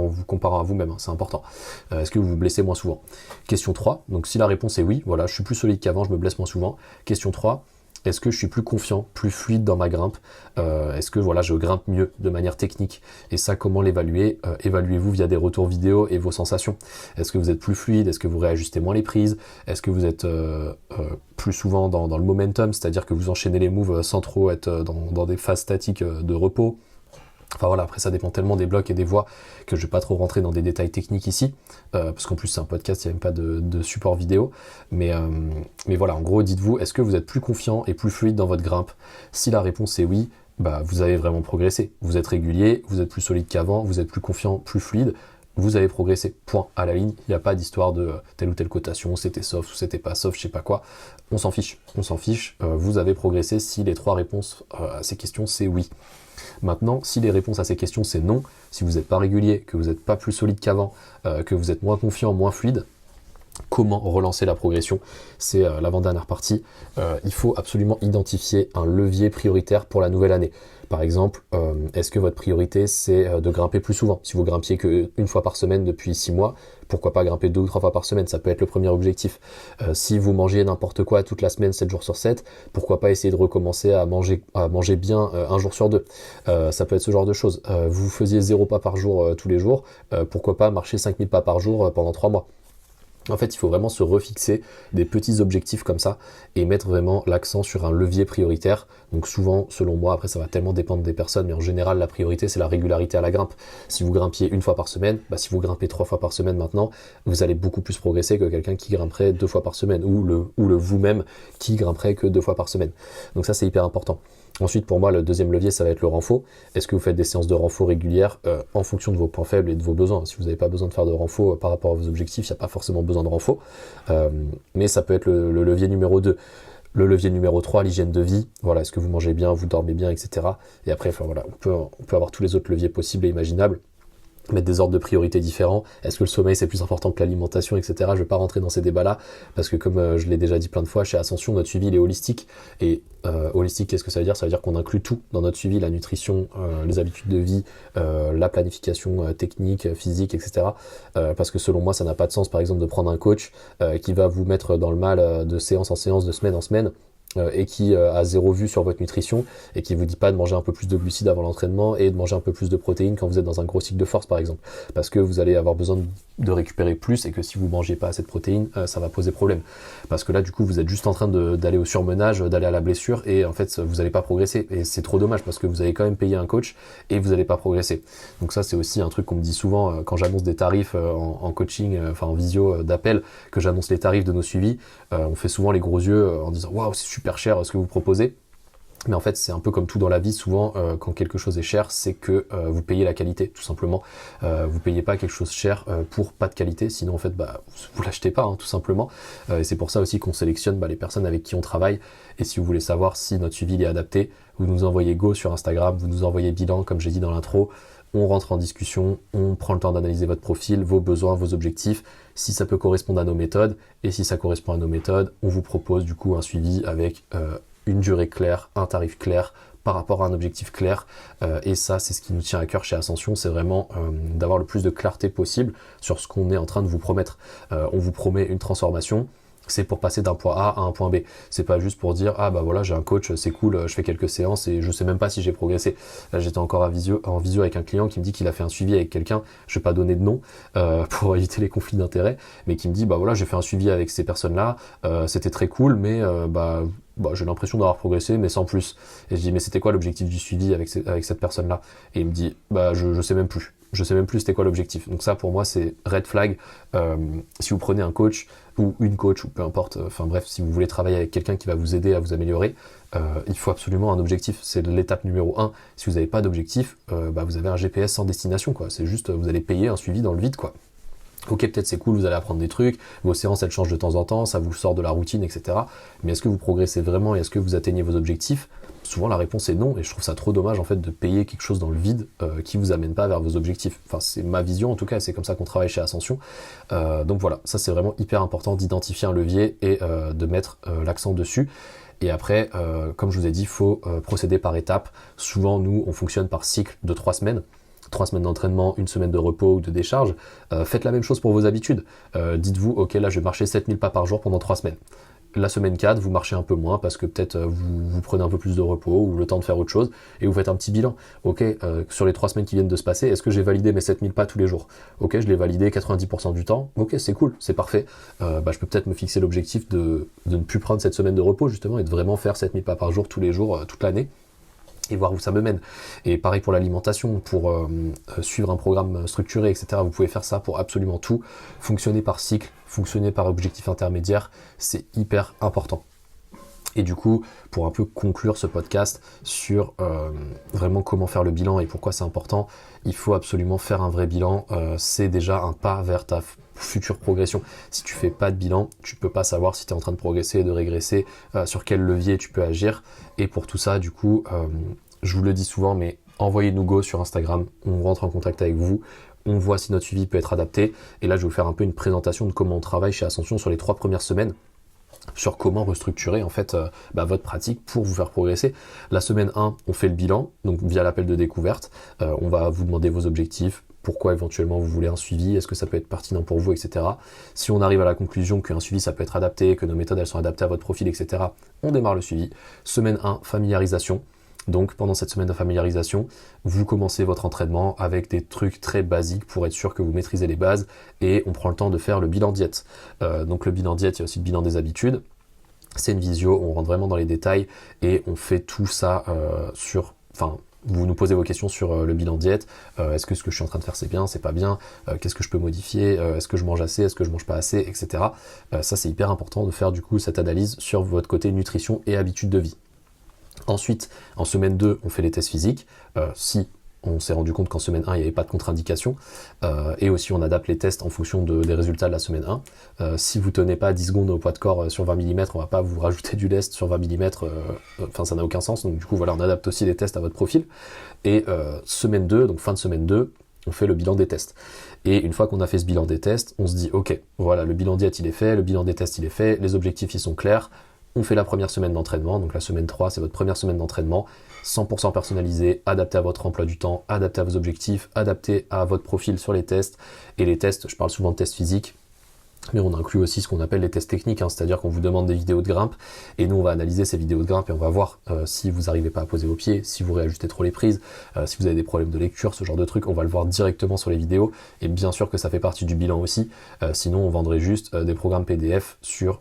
vous comparant à vous-même, hein, c'est important. Est-ce que vous vous blessez moins souvent? Question 3, donc si la réponse est oui, voilà, je suis plus solide qu'avant, je me blesse moins souvent. Question 3, est-ce que je suis plus confiant, plus fluide dans ma grimpe? Est-ce que voilà, je grimpe mieux de manière technique? Et ça, comment l'évaluer? Évaluez-vous via des retours vidéo et vos sensations. Est-ce que vous êtes plus fluide? Est-ce que vous réajustez moins les prises? Est-ce que vous êtes plus souvent dans le momentum, c'est-à-dire que vous enchaînez les moves sans trop être dans des phases statiques de repos? Enfin voilà, après ça dépend tellement des blocs et des voies que je vais pas trop rentrer dans des détails techniques ici, parce qu'en plus c'est un podcast, il n'y a même pas de support vidéo, mais voilà, en gros dites-vous, est-ce que vous êtes plus confiant et plus fluide dans votre grimpe? Si la réponse est oui, bah vous avez vraiment progressé, vous êtes régulier, vous êtes plus solide qu'avant, vous êtes plus confiant, plus fluide, vous avez progressé, point, à la ligne, il n'y a pas d'histoire de telle ou telle cotation, c'était soft ou c'était pas soft, je sais pas quoi, on s'en fiche, vous avez progressé si les 3 réponses à ces questions c'est oui. Maintenant, si les réponses à ces questions c'est non, si vous n'êtes pas régulier, que vous n'êtes pas plus solide qu'avant, que vous êtes moins confiant, moins fluide, comment relancer la progression? C'est l'avant-dernière partie. Il faut absolument identifier un levier prioritaire pour la nouvelle année. Par exemple, est-ce que votre priorité c'est de grimper plus souvent? Si vous grimpiez qu'une fois par semaine depuis 6 mois, pourquoi pas grimper 2 ou 3 fois par semaine? Ça peut être le premier objectif. Si vous mangez n'importe quoi toute la semaine, 7 jours sur 7, pourquoi pas essayer de recommencer à manger bien un jour sur 2? Ça peut être ce genre de choses. Vous faisiez 0 pas par jour tous les jours, pourquoi pas marcher 5000 pas par jour pendant 3 mois? En fait, il faut vraiment se refixer des petits objectifs comme ça et mettre vraiment l'accent sur un levier prioritaire. Donc souvent, selon moi, après ça va tellement dépendre des personnes, mais en général, la priorité, c'est la régularité à la grimpe. Si vous grimpiez 1 fois par semaine, si vous grimpez 3 fois par semaine maintenant, vous allez beaucoup plus progresser que quelqu'un qui grimperait 2 fois par semaine ou le vous-même qui grimperait que 2 fois par semaine. Donc ça, c'est hyper important. Ensuite, pour moi, le deuxième levier, ça va être le renfort. Est-ce que vous faites des séances de renfort régulières en fonction de vos points faibles et de vos besoins? Si vous n'avez pas besoin de faire de renfort par rapport à vos objectifs, il n'y a pas forcément besoin de renfort. Mais ça peut être le levier numéro 2. Le levier numéro 3, l'hygiène de vie. Voilà, est-ce que vous mangez bien, vous dormez bien, etc. Et après, voilà, on peut avoir tous les autres leviers possibles et imaginables. Mettre des ordres de priorité différents. Est-ce que le sommeil c'est plus important que l'alimentation, etc. Je vais pas rentrer dans ces débats-là parce que comme je l'ai déjà dit plein de fois, chez Ascension, notre suivi il est holistique. Et holistique, qu'est-ce que ça veut dire? Ça veut dire qu'on inclut tout dans notre suivi, la nutrition, les habitudes de vie, la planification technique, physique, etc. Parce que selon moi, ça n'a pas de sens, par exemple, de prendre un coach qui va vous mettre dans le mal de séance en séance, de semaine en semaine, et qui a 0 vue sur votre nutrition et qui vous dit pas de manger un peu plus de glucides avant l'entraînement et de manger un peu plus de protéines quand vous êtes dans un gros cycle de force par exemple, parce que vous allez avoir besoin de récupérer plus et que si vous mangez pas assez de protéines, ça va poser problème, parce que là du coup vous êtes juste en train d'aller au surmenage, d'aller à la blessure et en fait vous allez pas progresser et c'est trop dommage parce que vous avez quand même payé un coach et vous allez pas progresser. Donc ça c'est aussi un truc qu'on me dit souvent quand j'annonce des tarifs en coaching, en visio d'appel, que j'annonce les tarifs de nos suivis, on fait souvent les gros yeux en disant waouh c'est super cher ce que vous proposez, mais en fait c'est un peu comme tout dans la vie, souvent quand quelque chose est cher c'est que vous payez la qualité tout simplement, vous payez pas quelque chose cher pour pas de qualité, sinon en fait vous l'achetez pas tout simplement, et c'est pour ça aussi qu'on sélectionne les personnes avec qui on travaille. Et si vous voulez savoir si notre suivi est adapté, vous nous envoyez go sur Instagram, vous nous envoyez bilan comme j'ai dit dans l'intro, on rentre en discussion, on prend le temps d'analyser votre profil, vos besoins, vos objectifs, si ça peut correspondre à nos méthodes, et si ça correspond à nos méthodes, on vous propose du coup un suivi avec une durée claire, un tarif clair, par rapport à un objectif clair, et ça c'est ce qui nous tient à cœur chez Ascension, c'est vraiment d'avoir le plus de clarté possible sur ce qu'on est en train de vous promettre. On vous promet une transformation, c'est pour passer d'un point A à un point B. C'est pas juste pour dire ah bah voilà j'ai un coach, c'est cool, je fais quelques séances et je sais même pas si j'ai progressé. Là j'étais encore en visio avec un client qui me dit qu'il a fait un suivi avec quelqu'un, je vais pas donner de nom pour éviter les conflits d'intérêts, mais qui me dit bah voilà j'ai fait un suivi avec ces personnes-là, c'était très cool, mais j'ai l'impression d'avoir progressé mais sans plus. Et je dis mais c'était quoi l'objectif du suivi avec cette personne-là? Et il me dit bah je sais même plus. Je sais même plus c'était quoi l'objectif. Donc ça pour moi c'est red flag. Si vous prenez un coach ou une coach ou peu importe, enfin bref, si vous voulez travailler avec quelqu'un qui va vous aider à vous améliorer, il faut absolument un objectif. C'est l'étape numéro 1. Si vous n'avez pas d'objectif, vous avez un GPS sans destination, quoi. C'est juste, vous allez payer un suivi dans le vide, quoi. Ok, peut-être c'est cool, vous allez apprendre des trucs, vos séances elles changent de temps en temps, ça vous sort de la routine, etc. Mais est-ce que vous progressez vraiment et est-ce que vous atteignez vos objectifs? Souvent la réponse est non, et je trouve ça trop dommage en fait de payer quelque chose dans le vide qui vous amène pas vers vos objectifs. Enfin c'est ma vision en tout cas, c'est comme ça qu'on travaille chez Ascension. Donc voilà, ça c'est vraiment hyper important d'identifier un levier et de mettre l'accent dessus. Et après, comme je vous ai dit, il faut procéder par étapes. Souvent nous on fonctionne par cycle de 3 semaines. 3 semaines d'entraînement, 1 semaine de repos ou de décharge, faites la même chose pour vos habitudes. Dites-vous, ok, là je vais marcher 7000 pas par jour pendant 3 semaines. La semaine 4, vous marchez un peu moins parce que peut-être vous prenez un peu plus de repos ou le temps de faire autre chose et vous faites un petit bilan. Ok, sur les 3 semaines qui viennent de se passer, est-ce que j'ai validé mes 7000 pas tous les jours? Ok, je l'ai validé 90% du temps. Ok, c'est cool, c'est parfait. Je peux peut-être me fixer l'objectif de ne plus prendre cette semaine de repos justement et de vraiment faire 7000 pas par jour tous les jours, toute l'année. Et voir où ça me mène. Et pareil pour l'alimentation, pour suivre un programme structuré, etc. Vous pouvez faire ça pour absolument tout. Fonctionner par cycle, fonctionner par objectif intermédiaire, c'est hyper important. Et du coup, pour un peu conclure ce podcast sur vraiment comment faire le bilan et pourquoi c'est important, il faut absolument faire un vrai bilan. C'est déjà un pas vers ta future progression. Si tu fais pas de bilan, tu peux pas savoir si tu es en train de progresser, de régresser, sur quel levier tu peux agir. Et pour tout ça, du coup, je vous le dis souvent, mais envoyez-nous go sur Instagram, on rentre en contact avec vous, on voit si notre suivi peut être adapté. Et là, je vais vous faire un peu une présentation de comment on travaille chez Ascension sur les 3 premières semaines, sur comment restructurer en fait votre pratique pour vous faire progresser. La semaine 1, on fait le bilan, donc via l'appel de découverte, on va vous demander vos objectifs, pourquoi éventuellement vous voulez un suivi, est-ce que ça peut être pertinent pour vous, etc. Si on arrive à la conclusion qu'un suivi ça peut être adapté, que nos méthodes elles sont adaptées à votre profil, etc., on démarre le suivi. Semaine 1, familiarisation. Donc pendant cette semaine de familiarisation, vous commencez votre entraînement avec des trucs très basiques pour être sûr que vous maîtrisez les bases et on prend le temps de faire le bilan diète. Donc le bilan diète, il y a aussi le bilan des habitudes. C'est une visio, on rentre vraiment dans les détails et on fait tout ça vous nous posez vos questions sur le bilan diète. Est-ce que ce que je suis en train de faire c'est bien, c'est pas bien? Qu'est-ce que je peux modifier? Est-ce que je mange assez? Est-ce que je mange pas assez? Etc. Ça c'est hyper important de faire du coup cette analyse sur votre côté nutrition et habitude de vie. Ensuite, en semaine 2, on fait les tests physiques. Si on s'est rendu compte qu'en semaine 1, il n'y avait pas de contre-indication. Et aussi, on adapte les tests en fonction des résultats de la semaine 1. Si vous ne tenez pas 10 secondes au poids de corps sur 20 mm, on ne va pas vous rajouter du lest sur 20 mm. Ça n'a aucun sens. Donc du coup, voilà, on adapte aussi les tests à votre profil. Et semaine 2, donc fin de semaine 2, on fait le bilan des tests. Et une fois qu'on a fait ce bilan des tests, on se dit, ok, voilà, le bilan diète, il est fait, le bilan des tests, il est fait, les objectifs, ils sont clairs. On fait la première semaine d'entraînement, donc la semaine 3, c'est votre première semaine d'entraînement, 100% personnalisé, adapté à votre emploi du temps, adapté à vos objectifs, adapté à votre profil sur les tests. Et les tests, je parle souvent de tests physiques, mais on inclut aussi ce qu'on appelle les tests techniques, c'est-à-dire qu'on vous demande des vidéos de grimpe, et nous on va analyser ces vidéos de grimpe et on va voir si vous n'arrivez pas à poser vos pieds, si vous réajustez trop les prises, si vous avez des problèmes de lecture, ce genre de trucs, on va le voir directement sur les vidéos, et bien sûr que ça fait partie du bilan aussi, sinon on vendrait juste des programmes PDF sur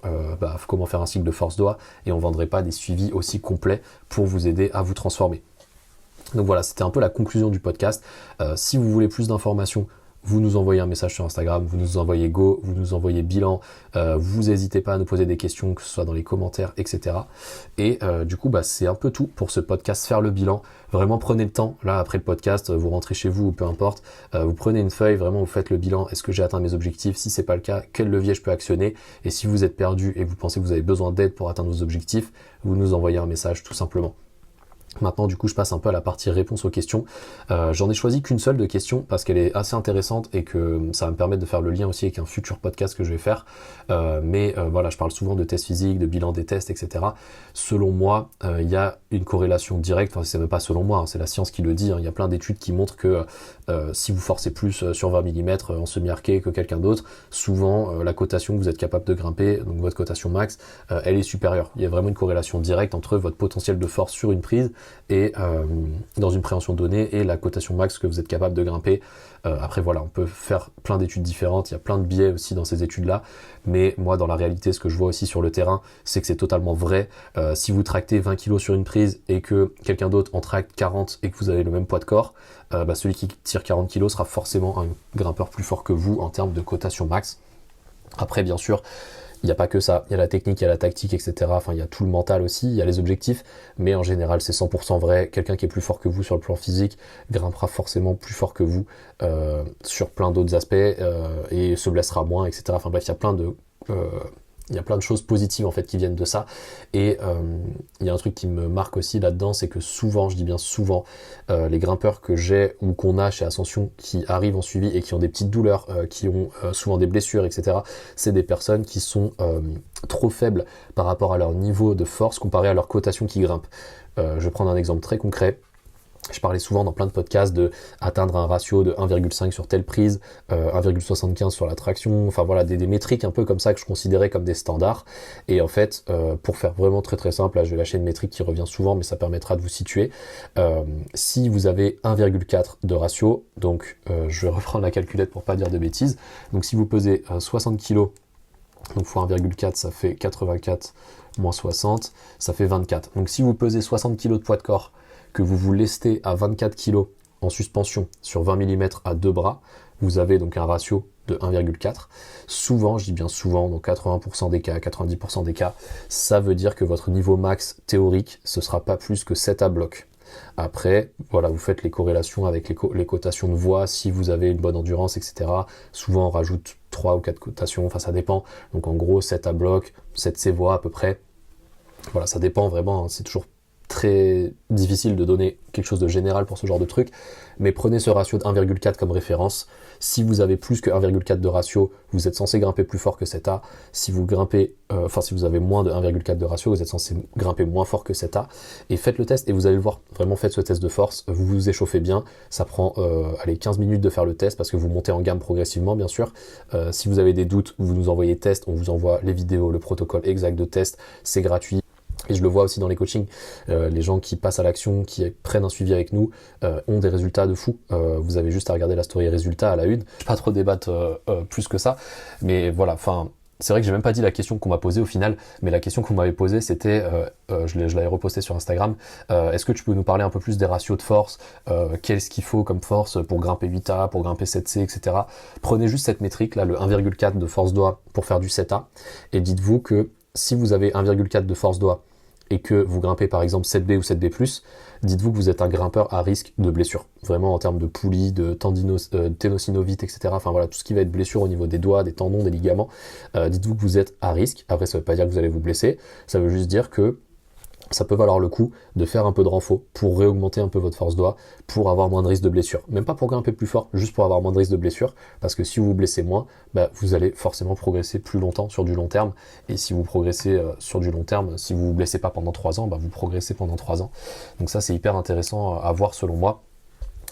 comment faire un cycle de force doigt, et on vendrait pas des suivis aussi complets pour vous aider à vous transformer. Donc voilà, c'était un peu la conclusion du podcast. Si vous voulez plus d'informations, vous nous envoyez un message sur Instagram, vous nous envoyez go, vous nous envoyez bilan, vous n'hésitez pas à nous poser des questions, que ce soit dans les commentaires, etc. Et du coup, c'est un peu tout pour ce podcast, faire le bilan. Vraiment, prenez le temps, là, après le podcast, vous rentrez chez vous ou peu importe, vous prenez une feuille, vraiment, vous faites le bilan. Est-ce que j'ai atteint mes objectifs? Si c'est pas le cas, quel levier je peux actionner? Et si vous êtes perdu et que vous pensez que vous avez besoin d'aide pour atteindre vos objectifs, vous nous envoyez un message tout simplement. Maintenant, du coup, je passe un peu à la partie réponse aux questions. J'en ai choisi qu'une seule de questions parce qu'elle est assez intéressante et que ça va me permettre de faire le lien aussi avec un futur podcast que je vais faire. Mais voilà, je parle souvent de tests physiques, de bilan des tests, etc. Selon moi, il y a une corrélation directe. Enfin, c'est même pas selon moi, hein, c'est la science qui le dit. Hein. Il y a plein d'études qui montrent que si vous forcez plus sur 20 mm en semi-arqué que quelqu'un d'autre, souvent la cotation que vous êtes capable de grimper, donc votre cotation max, elle est supérieure. Il y a vraiment une corrélation directe entre votre potentiel de force sur une prise et dans une préhension donnée et la cotation max que vous êtes capable de grimper. Après voilà, on peut faire plein d'études différentes, il y a plein de biais aussi dans ces études-là, mais moi dans la réalité, ce que je vois aussi sur le terrain, c'est que c'est totalement vrai. Si vous tractez 20 kg sur une prise et que quelqu'un d'autre en tracte 40 et que vous avez le même poids de corps, celui qui tire 40 kg sera forcément un grimpeur plus fort que vous en termes de cotation max. Après bien sûr, il n'y a pas que ça, il y a la technique, il y a la tactique, etc. Enfin, il y a tout le mental aussi, il y a les objectifs, mais en général, c'est 100% vrai. Quelqu'un qui est plus fort que vous sur le plan physique grimpera forcément plus fort que vous sur plein d'autres aspects et se blessera moins, etc. Enfin bref, il y a plein de choses positives en fait qui viennent de ça. Et il y a un truc qui me marque aussi là-dedans, c'est que souvent, je dis bien souvent, les grimpeurs que j'ai ou qu'on a chez Ascension qui arrivent en suivi et qui ont des petites douleurs, qui ont souvent des blessures, etc., c'est des personnes qui sont trop faibles par rapport à leur niveau de force comparé à leur cotation qui grimpe. Je vais prendre un exemple très concret. Je parlais souvent dans plein de podcasts de atteindre un ratio de 1,5 sur telle prise, 1,75 sur la traction, enfin voilà, des métriques un peu comme ça que je considérais comme des standards. Et en fait, pour faire vraiment très très simple, là je vais lâcher une métrique qui revient souvent, mais ça permettra de vous situer. Si vous avez 1,4 de ratio, donc je vais reprendre la calculette pour pas dire de bêtises, donc si vous pesez 60 kg, donc x 1,4 ça fait 84 moins 60, ça fait 24. Donc si vous pesez 60 kg de poids de corps, que vous vous lestez à 24 kg en suspension sur 20 mm à deux bras, vous avez donc un ratio de 1,4. Souvent, je dis bien souvent, donc 80% des cas, 90% des cas, ça veut dire que votre niveau max théorique, ce sera pas plus que 7 à bloc. Après, voilà, vous faites les corrélations avec les cotations de voix, si vous avez une bonne endurance, etc. Souvent, on rajoute 3 ou 4 cotations, enfin ça dépend. Donc en gros, 7 à bloc, 7 C voix à peu près. Voilà, ça dépend vraiment, hein, c'est toujours très difficile de donner quelque chose de général pour ce genre de truc, mais prenez ce ratio de 1,4 comme référence. Si vous avez plus que 1,4 de ratio, vous êtes censé grimper plus fort que 7A. Si vous grimpez, si vous avez moins de 1,4 de ratio, vous êtes censé grimper moins fort que 7A. Et faites le test et vous allez le voir. Vraiment faites ce test de force. Vous vous échauffez bien. Ça prend 15 minutes de faire le test parce que vous montez en gamme progressivement, bien sûr. Si vous avez des doutes, vous nous envoyez test. On vous envoie les vidéos, le protocole exact de test. C'est gratuit. Et je le vois aussi dans les coachings, les gens qui passent à l'action, qui prennent un suivi avec nous, ont des résultats de fou. Vous avez juste à regarder la story résultats à la une. Je vais pas trop débattre plus que ça, mais voilà, enfin, c'est vrai que j'ai même pas dit la question qu'on m'a posée au final, mais la question qu'on m'avait posée, c'était, je l'avais reposté sur Instagram, est-ce que tu peux nous parler un peu plus des ratios de force, qu'est-ce qu'il faut comme force pour grimper 8A, pour grimper 7C, etc. Prenez juste cette métrique, là, le 1,4 de force doigt pour faire du 7A, et dites-vous que si vous avez 1,4 de force doigt, et que vous grimpez par exemple 7B ou 7B+, dites-vous que vous êtes un grimpeur à risque de blessure. Vraiment en termes de poulie, de ténosynovite, etc. Enfin voilà, tout ce qui va être blessure au niveau des doigts, des tendons, des ligaments. Dites-vous que vous êtes à risque. Après, ça veut pas dire que vous allez vous blesser. Ça veut juste dire que ça peut valoir le coup de faire un peu de renfort pour réaugmenter un peu votre force doigt, pour avoir moins de risque de blessure. Même pas pour grimper plus fort, juste pour avoir moins de risque de blessure, parce que si vous vous blessez moins, vous allez forcément progresser plus longtemps sur du long terme, et si vous progressez sur du long terme, si vous vous blessez pas pendant 3 ans, vous progressez pendant 3 ans. Donc ça c'est hyper intéressant à voir selon moi.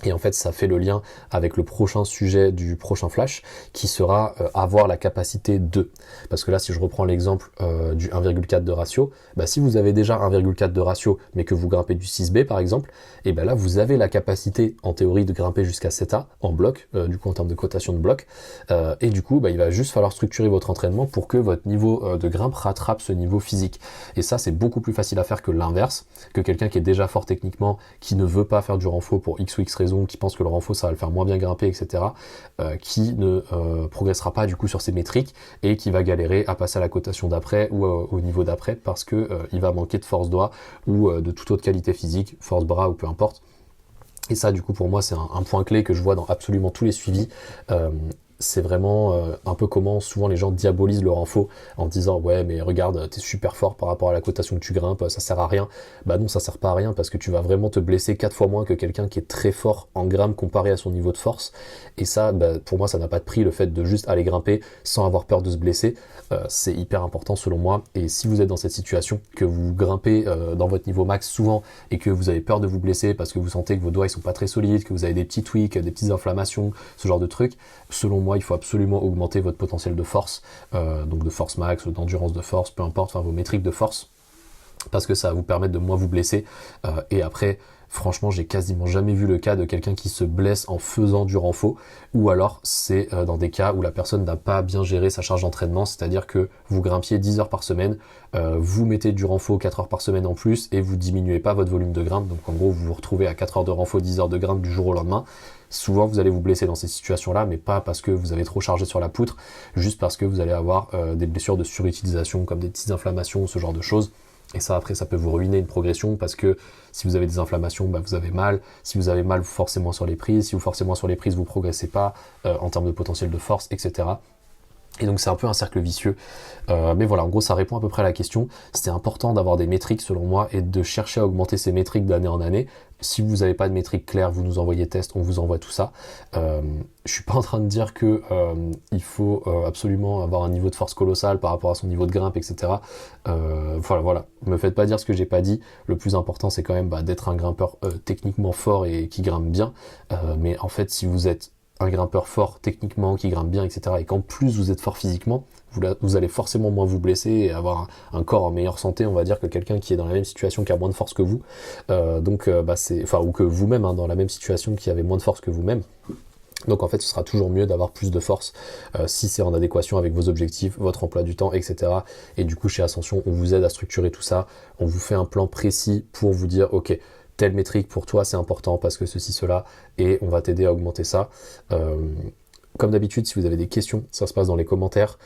Et en fait, ça fait le lien avec le prochain sujet du prochain flash, qui sera avoir la capacité de. Parce que là, si je reprends l'exemple du 1,4 de ratio, si vous avez déjà 1,4 de ratio, mais que vous grimpez du 6B par exemple, et là, vous avez la capacité, en théorie, de grimper jusqu'à 7A en bloc, du coup en termes de cotation de bloc. Et du coup, il va juste falloir structurer votre entraînement pour que votre niveau de grimpe rattrape ce niveau physique. Et ça, c'est beaucoup plus facile à faire que l'inverse, que quelqu'un qui est déjà fort techniquement, qui ne veut pas faire du renfort pour X ou X raison, qui pense que le renfort ça va le faire moins bien grimper, etc., qui ne progressera pas du coup sur ses métriques et qui va galérer à passer à la cotation d'après ou au niveau d'après parce que il va manquer de force doigt ou de toute autre qualité physique, force bras ou peu importe. Et ça, du coup, pour moi, c'est un point clé que je vois dans absolument tous les suivis. c'est vraiment un peu comment souvent les gens diabolisent leur info en disant ouais mais regarde t'es super fort par rapport à la cotation que tu grimpes, ça sert à rien. Bah non, ça sert pas à rien parce que tu vas vraiment te blesser 4 fois moins que quelqu'un qui est très fort en grimpe comparé à son niveau de force. Et ça, bah, pour moi ça n'a pas de prix, le fait de juste aller grimper sans avoir peur de se blesser, c'est hyper important selon moi. Et si vous êtes dans cette situation, que vous grimpez dans votre niveau max souvent et que vous avez peur de vous blesser parce que vous sentez que vos doigts ils sont pas très solides, que vous avez des petits tweaks, des petites inflammations, ce genre de trucs, selon moi il faut absolument augmenter votre potentiel de force, donc de force max, d'endurance de force, peu importe, enfin vos métriques de force, parce que ça va vous permettre de moins vous blesser. Et après, franchement, j'ai quasiment jamais vu le cas de quelqu'un qui se blesse en faisant du renfo, ou alors c'est dans des cas où la personne n'a pas bien géré sa charge d'entraînement, c'est-à-dire que vous grimpiez 10 heures par semaine, vous mettez du renfo 4 heures par semaine en plus, et vous diminuez pas votre volume de grimpe, donc en gros vous vous retrouvez à 4 heures de renfo, 10 heures de grimpe du jour au lendemain. Souvent vous allez vous blesser dans ces situations-là, mais pas parce que vous avez trop chargé sur la poutre, juste parce que vous allez avoir des blessures de surutilisation, comme des petites inflammations, ce genre de choses. Et ça, après, ça peut vous ruiner une progression parce que si vous avez des inflammations, bah, vous avez mal. Si vous avez mal, vous forcez moins sur les prises. Si vous forcez moins sur les prises, vous progressez pas en termes de potentiel de force, etc. Et donc c'est un peu un cercle vicieux. Mais voilà, en gros, ça répond à peu près à la question. C'était important d'avoir des métriques selon moi et de chercher à augmenter ces métriques d'année en année. Si vous n'avez pas de métriques claires, vous nous envoyez test, on vous envoie tout ça. Je suis pas en train de dire que il faut absolument avoir un niveau de force colossal par rapport à son niveau de grimpe, etc. Voilà. Me faites pas dire ce que j'ai pas dit. Le plus important, c'est quand même d'être un grimpeur techniquement fort et qui grimpe bien. Mais en fait, si vous êtes un grimpeur fort techniquement, qui grimpe bien, etc., et qu'en plus vous êtes fort physiquement, vous allez forcément moins vous blesser et avoir un corps en meilleure santé, on va dire, que quelqu'un qui est dans la même situation, qui a moins de force que vous. Ou que vous-même, dans la même situation, qui avait moins de force que vous-même. Donc en fait, ce sera toujours mieux d'avoir plus de force si c'est en adéquation avec vos objectifs, votre emploi du temps, etc. Et du coup, chez Ascension, on vous aide à structurer tout ça. On vous fait un plan précis pour vous dire, ok, telle métrique pour toi c'est important parce que ceci, cela, et on va t'aider à augmenter ça. Comme d'habitude, si vous avez des questions, ça se passe dans les commentaires.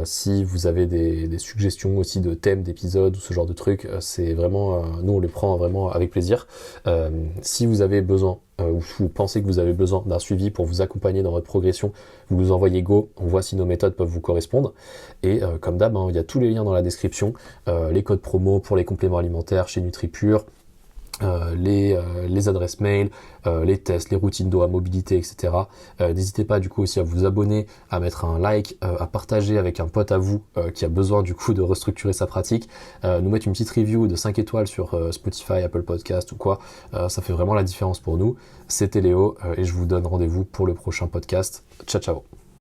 Si vous avez des suggestions aussi de thèmes d'épisodes ou ce genre de trucs, c'est vraiment, nous on les prend vraiment avec plaisir. Si vous avez besoin ou vous pensez que vous avez besoin d'un suivi pour vous accompagner dans votre progression, vous nous envoyez go, on voit si nos méthodes peuvent vous correspondre. Et comme d'hab, il y a tous les liens dans la description, les codes promo pour les compléments alimentaires chez NutriPure, les adresses mail, les tests, les routines d'eau à mobilité, etc. N'hésitez pas du coup aussi à vous abonner, à mettre un like, à partager avec un pote à vous qui a besoin du coup de restructurer sa pratique, nous mettre une petite review de 5 étoiles sur Spotify, Apple Podcast ou quoi, ça fait vraiment la différence pour nous. C'était Léo et je vous donne rendez-vous pour le prochain podcast. Ciao ciao.